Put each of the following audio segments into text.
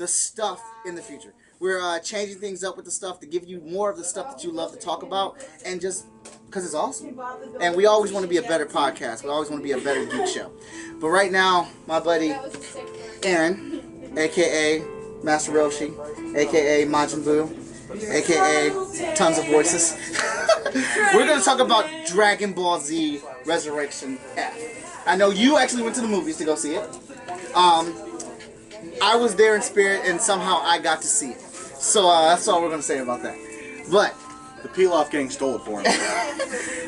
stuff in the future. We're changing things up with the stuff to give you more of the stuff that you love to talk about, and just because it's awesome. And we always want to be a better podcast. We always want to be a better geek show. But right now, my buddy Aaron, a.k.a. Master Roshi, a.k.a. Majin Buu, a.k.a. Tons of Voices. We're going to talk about Dragon Ball Z Resurrection F. I know you actually went to the movies to go see it. I was there in spirit, and somehow I got to see it. So that's all we're going to say about that. But the Pilaf gang stole it for him.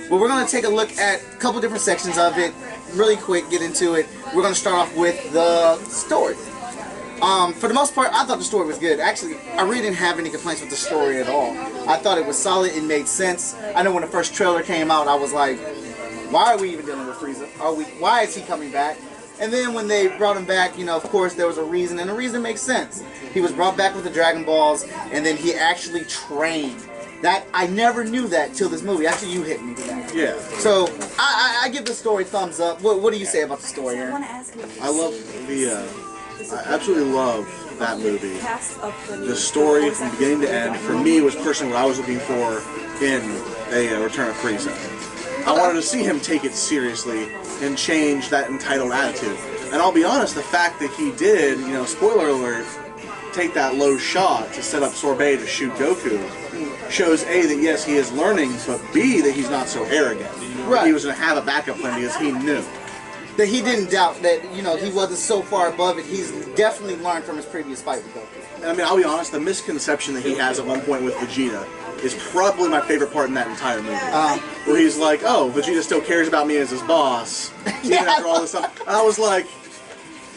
well, we're going to take a look at a couple different sections of it, really quick, get into it. We're going to start off with the story. For the most part, I thought the story was good. Actually, I really didn't have any complaints with the story at all. I thought it was solid, it made sense. I know when the first trailer came out, I was like, why are we even dealing with Frieza? Why is he coming back? And then when they brought him back, you know, of course there was a reason, and the reason makes sense. He was brought back with the Dragon Balls, and then he actually trained. That I never knew that till this movie. Actually, you hit me with that. Yeah. So I give the story thumbs up. What do you say about the story, Aaron? I absolutely love that movie. The story from beginning to end, for me, was personally what I was looking for in a Return of Frieza. I wanted to see him take it seriously and change that entitled attitude. And I'll be honest, the fact that he did, you know, spoiler alert, take that low shot to set up Sorbet to shoot Goku shows A, that yes, he is learning, but B, that he's not so arrogant. Right. He was going to have a backup plan because he knew. That he didn't doubt that, you know, he wasn't so far above it. He's definitely learned from his previous fight with Goku. I mean, I'll be honest, the misconception that he has at one point with Vegeta is probably my favorite part in that entire movie. Where he's like, oh, Vegeta still cares about me as his boss, even after all this stuff. And I was like,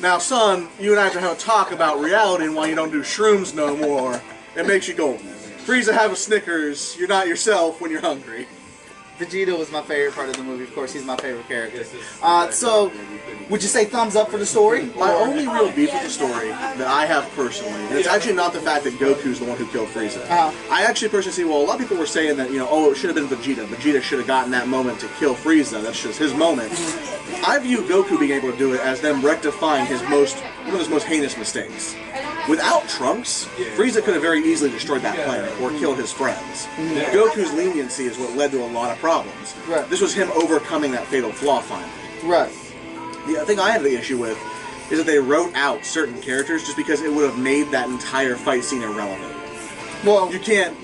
now son, you and I have to have a talk about reality and why you don't do shrooms no more. It makes you go, Frieza, have a Snickers, you're not yourself when you're hungry. Vegeta was my favorite part of the movie. Of course, he's my favorite character. So, would you say thumbs up for the story? My only real beef with the story that I have personally, and it's actually not the fact that Goku's the one who killed Frieza. I actually personally see, well, a lot of people were saying that, you know, oh, it should have been Vegeta. Vegeta should have gotten that moment to kill Frieza. That's just his moment. I view Goku being able to do it as them rectifying one of his most heinous mistakes. Without Trunks, Frieza could have very easily destroyed that planet or killed his friends. Goku's leniency is what led to a lot of problems. Right. This was him overcoming that fatal flaw finally. Right. The thing I have the issue with is that they wrote out certain characters just because it would have made that entire fight scene irrelevant. Well, you can't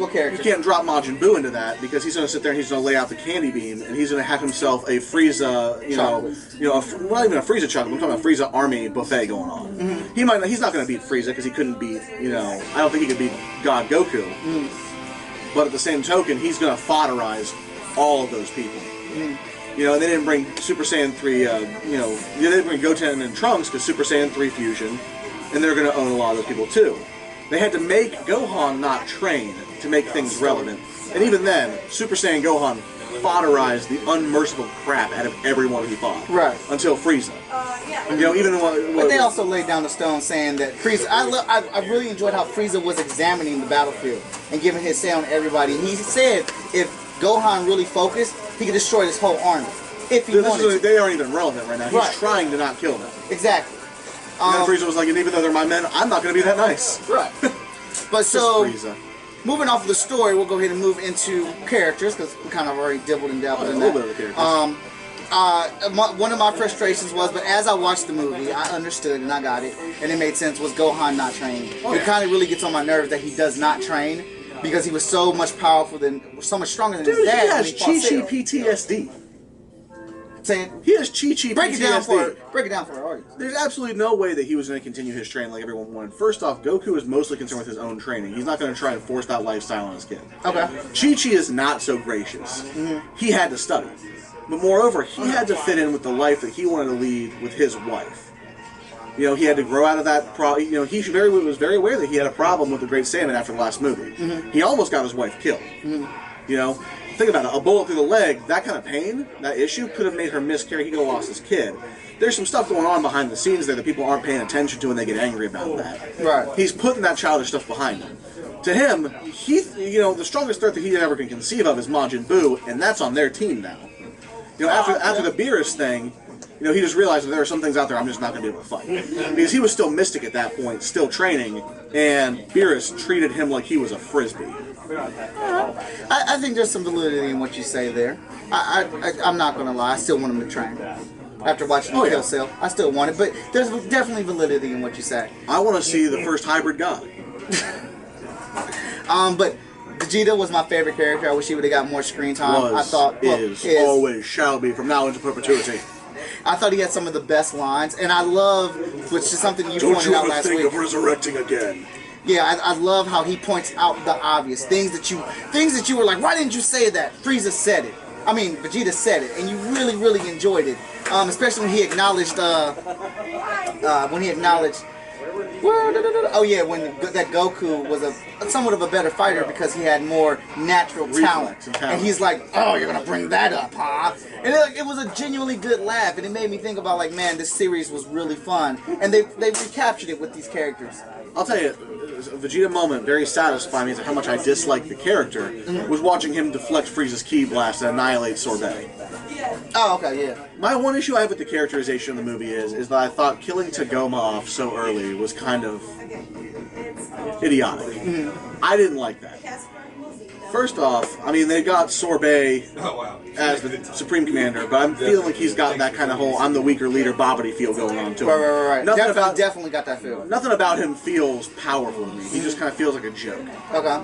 drop Majin Buu into that because he's going to sit there and he's going to lay out the candy beam and he's going to have himself a Frieza, not even a Frieza chocolate. I'm talking about Frieza army buffet going on. He's not going to beat Frieza because he couldn't beat, I don't think he could beat God Goku. But at the same token, he's going to foderize all of those people. You know, and they didn't bring Super Saiyan 3, they didn't bring Goten and Trunks because Super Saiyan 3 fusion, and they're going to own a lot of those people too. They had to make Gohan not train to make things relevant. And even then, Super Saiyan Gohan fodderized the unmerciful crap out of everyone he fought. Right. Until Frieza. But they also laid down the stone saying that Frieza... I really enjoyed how Frieza was examining the battlefield and giving his say on everybody. He said if Gohan really focused, he could destroy this whole army. If he wanted to. They aren't even relevant right now. He's trying to not kill them. Exactly. And then Frieza was like, and even though they're my men, I'm not going to be that nice. Right. But so, moving off of the story, we'll go ahead and move into characters, because we kind of already dabbled in that. A little bit of the characters. One of my frustrations was, but as I watched the movie, I understood and I got it, and it made sense, was Gohan not trained. It kind of really gets on my nerves that he does not train, because he was so much so much stronger than his dad. He has Chi-Chi PTSD. He has Chi-Chi PTSD. Break it down for our audience. There's absolutely no way that he was going to continue his training like everyone wanted. First off, Goku is mostly concerned with his own training. He's not going to try and force that lifestyle on his kid. Okay. Chi-Chi is not so gracious. He had to study. But moreover, he had to fit in with the life that he wanted to lead with his wife. He had to grow out of that problem. He was very aware that he had a problem with the Great Saiyaman after the last movie. He almost got his wife killed. Think about it, a bullet through the leg, that kind of pain, that issue, could have made her miscarry. He could have lost his kid. There's some stuff going on behind the scenes there that people aren't paying attention to and they get angry about that. Right. He's putting that childish stuff behind him. To him, the strongest threat that he ever can conceive of is Majin Buu, and that's on their team now. After the Beerus thing, You know, he just realized that there are some things out there I'm just not going to be able to fight. Because he was still Mystic at that point, still training, and Beerus treated him like he was a frisbee. I think there's some validity in what you say there. I'm not going to lie. I still want him to train. After watching the Kill Cell, I still want it, but there's definitely validity in what you say. I want to see the first hybrid god. But Vegeta was my favorite character. I wish he would have got more screen time. I thought, is, always, shall be, from now into perpetuity. I thought he had some of the best lines, and I love, which is something you pointed out last week. Don't you ever think of resurrecting again? Yeah, I love how he points out the obvious things that you were like, why didn't you say that? Frieza said it. I mean, Vegeta said it, and you really, really enjoyed it. Especially when he acknowledged, oh yeah, when that Goku was somewhat of a better fighter because he had more natural talent. And he's like, oh, you're gonna bring that up, huh? And it was a genuinely good laugh, and it made me think about like, man, this series was really fun, and they recaptured it with these characters. I'll tell you, a Vegeta moment very satisfying me is how much I disliked the character was watching him deflect Frieza's ki blast and annihilate Sorbet. Oh, okay, yeah. My one issue I have with the characterization of the movie is that I thought killing Tagoma off so early was kind of idiotic. I didn't like that. First off, I mean, they got Sorbet as the Supreme Commander, but I'm feeling like he's got that kind of whole I'm the weaker leader Bobbity feel going on to him. Right. Definitely got that feel. Nothing about him feels powerful to me. He just kind of feels like a joke. Okay.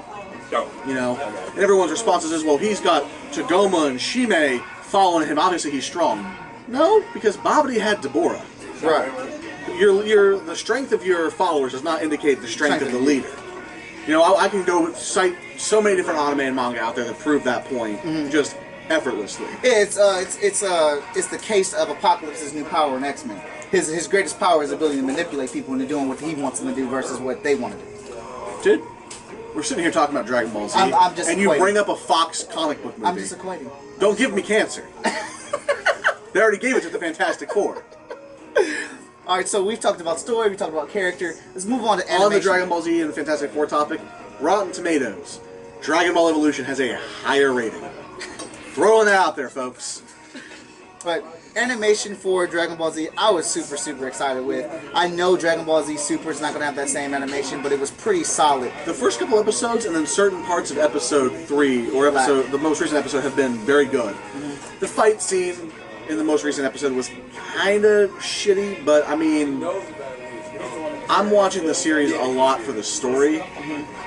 You know? And everyone's response is, well, he's got Tagoma and Shime following him. Obviously he's strong. No, because Bobbity had Deborah. Right. The strength of your followers does not indicate the strength of the leader. You know, I can go cite so many different anime and manga out there that prove that point just effortlessly. Yeah, it's the case of Apocalypse's new power in X-Men. His greatest power is the ability to manipulate people into doing what he wants them to do versus what they want to do. Dude, we're sitting here talking about Dragon Ball Z, I'm just and you bring up a Fox comic book movie. I'm just equating. Don't give me cancer. They already gave it to the Fantastic Four. Alright, so we've talked about story, we talked about character. Let's move on to animation. On the Dragon Ball Z and the Fantastic Four topic, Rotten Tomatoes, Dragon Ball Evolution has a higher rating. Throwing that out there, folks. But animation for Dragon Ball Z, I was super, super excited with. I know Dragon Ball Z Super is not going to have that same animation, but it was pretty solid. The first couple episodes and then certain parts of episode 3, or the most recent episode, have been very good. The fight scene in the most recent episode was kind of shitty, but I mean, I'm watching the series a lot for the story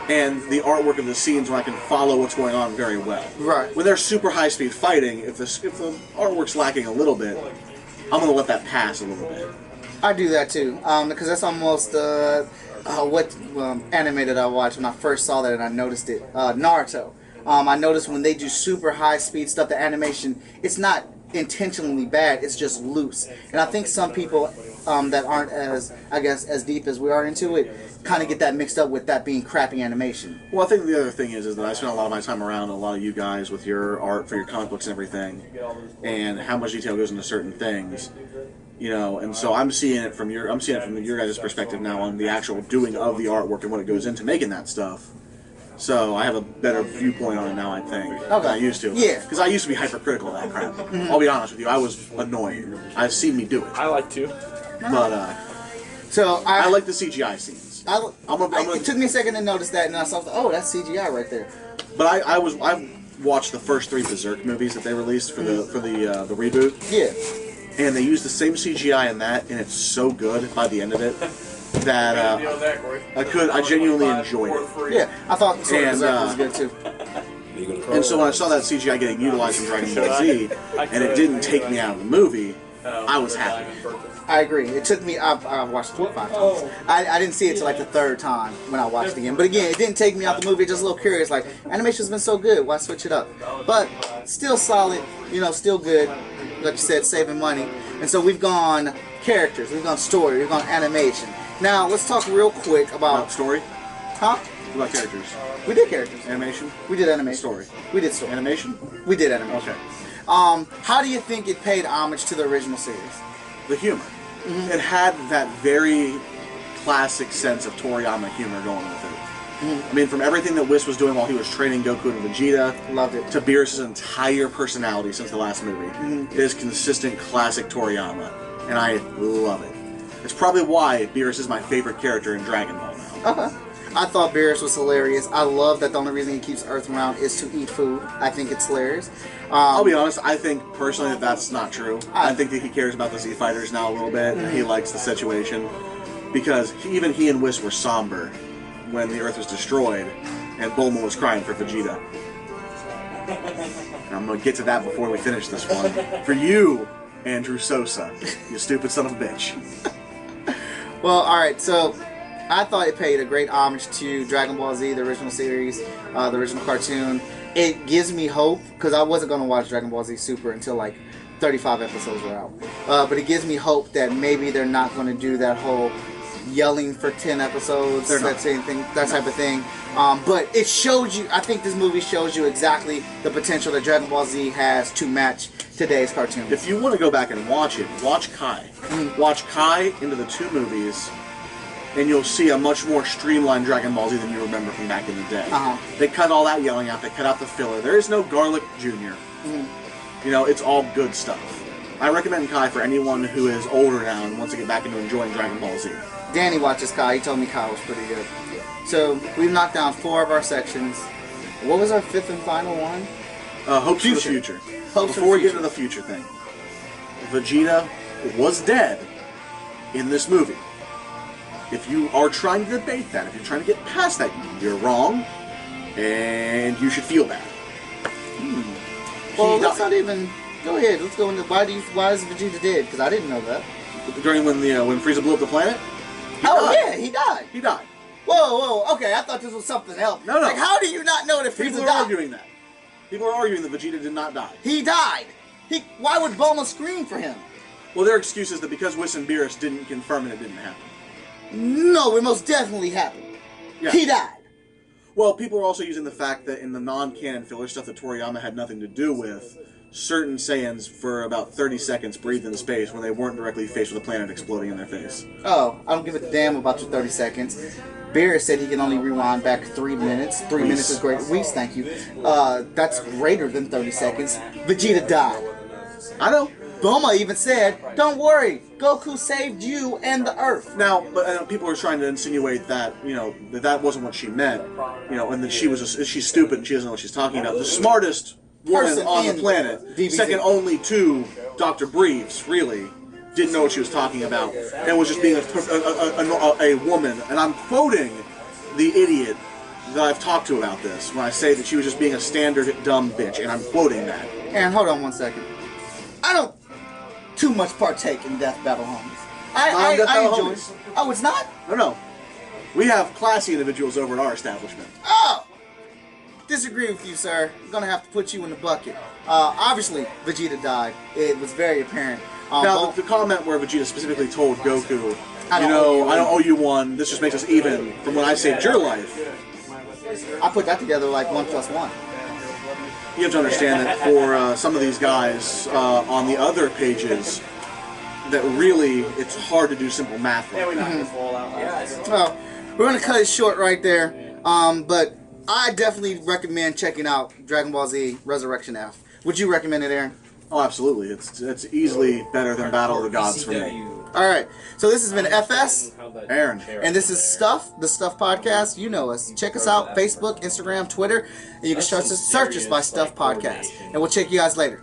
and the artwork of the scenes when I can follow what's going on very well. Right. When they're super high-speed fighting, if the artwork's lacking a little bit, I'm going to let that pass a little bit. I do that too, because that's almost what anime that I watched when I first saw that and I noticed it. Naruto. I noticed when they do super high-speed stuff, the animation, it's not intentionally bad, it's just loose. And I think some people that aren't as deep as we are into it kind of get that mixed up with that being crappy animation. Well, I think the other thing is that I spend a lot of my time around a lot of you guys with your art for your comic books and everything, and how much detail goes into certain things, you know. And so I'm seeing it from your guys' perspective now on the actual doing of the artwork and what it goes into making that stuff. So I have a better viewpoint on it now, I think, than I used to. Yeah. Because I used to be hypercritical of that crap. I'll be honest with you, I was annoying. I've seen me do it. I like to. But so I like the CGI scenes. It took me a second to notice that, and I saw, oh, that's CGI right there. But I watched the first 3 Berserk movies that they released for the reboot. Yeah. And they used the same CGI in that, and it's so good by the end of it that I genuinely enjoyed it. Yeah, I thought Berserk was good too. And so when I saw that CGI getting utilized in Dragon Ball Z, and it didn't take me out of the movie, I was happy. I agree. It took me, I've watched it 5 times. I didn't see it till like the 3rd time when I watched it again. But again, it didn't take me out the movie, just a little curious, like, animation's been so good, why switch it up? But, still solid, you know, still good, like you said, saving money. And so we've gone characters, we've gone story, we've gone animation. Now, let's talk real quick about... story? Huh? What about characters? We did characters. Animation? We did animation. Story? We did story. Animation? We did animation. Okay. How do you think it paid homage to the original series? The humor. It had that very classic sense of Toriyama humor going with it. I mean, from everything that Whis was doing while he was training Goku and Vegeta, loved it, to Beerus' entire personality since the last movie, it is consistent classic Toriyama. and I love it. It's probably why Beerus is my favorite character in Dragon Ball now. Okay. I thought Beerus was hilarious. I love that the only reason he keeps Earth around is to eat food. I think it's hilarious. I'll be honest, I think personally that that's not true. I think that he cares about the Z Fighters now a little bit, and he likes the situation. Because even he and Whis were somber when the Earth was destroyed, and Bulma was crying for Vegeta. And I'm going to get to that before we finish this one. For you, Andrew Sosa, you stupid son of a bitch. Well, alright, so I thought it paid a great homage to Dragon Ball Z, the original series, the original cartoon. It gives me hope, because I wasn't going to watch Dragon Ball Z Super until like 35 episodes were out. But it gives me hope that maybe they're not going to do that whole yelling for 10 episodes, that type of thing. But it showed you, I think this movie shows you exactly the potential that Dragon Ball Z has to match today's cartoons. If you want to go back and watch it, watch Kai. Watch Kai into the two movies, and you'll see a much more streamlined Dragon Ball Z than you remember from back in the day. They cut all that yelling out, they cut out the filler. There is no Garlic Jr. You know, it's all good stuff. I recommend Kai for anyone who is older now and wants to get back into enjoying Dragon Ball Z. Danny watches Kai. He told me Kai was pretty good. So, we've knocked down 4 of our sections. What was our 5th and final one? Hopes for the Future. Hopes Before we get into the future thing, Vegeta was dead in this movie. If you are trying to debate that, if you're trying to get past that, you're wrong, and you should feel that. Well, let's not even... Go ahead. Let's go into why is Vegeta dead? Because I didn't know that. During when Frieza blew up the planet? Yeah, he died. He died. Whoa, okay, I thought this was something else. No. Like, how do you not know that Frieza died? People are arguing that. People are arguing that Vegeta did not die. He died. Why would Bulma scream for him? Well, their excuse is that because Whis and Beerus didn't confirm it didn't happen. No, it most definitely happened. Yeah. He died. Well, people are also using the fact that in the non-canon filler stuff that Toriyama had nothing to do with, certain Saiyans for about 30 seconds breathed in space when they weren't directly faced with a planet exploding in their face. Oh, I don't give a damn about your 30 seconds. Beerus said he can only rewind back 3 minutes. 3 minutes is great. Whis, thank you. That's greater than 30 seconds. Vegeta died. I know. Bulma even said, "Don't worry, Goku saved you and the Earth." Now, but people are trying to insinuate that that wasn't what she meant, and that she's stupid and she doesn't know what she's talking about. The smartest woman on the planet, DBZ. second only to Dr. Breves, really didn't know what she was talking about, and was just being a woman. And I'm quoting the idiot that I've talked to about this when I say that she was just being a standard dumb bitch, and I'm quoting that. And hold on one second. I don't too much partake in Death Battle Homies. I enjoy it. Oh, it's not? No. We have classy individuals over at our establishment. Oh! Disagree with you, sir. I'm gonna have to put you in the bucket. Obviously, Vegeta died. It was very apparent. Now, the comment where Vegeta specifically told Goku, I don't owe you one, this just makes us even from when I saved your life. I put that together like 1 + 1. You have to understand that for some of these guys on the other pages, that really, it's hard to do simple math. Well, we're going to cut it short right there. But I definitely recommend checking out Dragon Ball Z Resurrection F. Would you recommend it, Aaron? Oh, absolutely. It's easily better than Battle of the Gods for me. Alright, so this has been FS. Aaron. And this is Stuff, the Stuff Podcast. You know us. Check us out, Facebook, Instagram, Twitter, and you can search us by Stuff Podcast. And we'll check you guys later.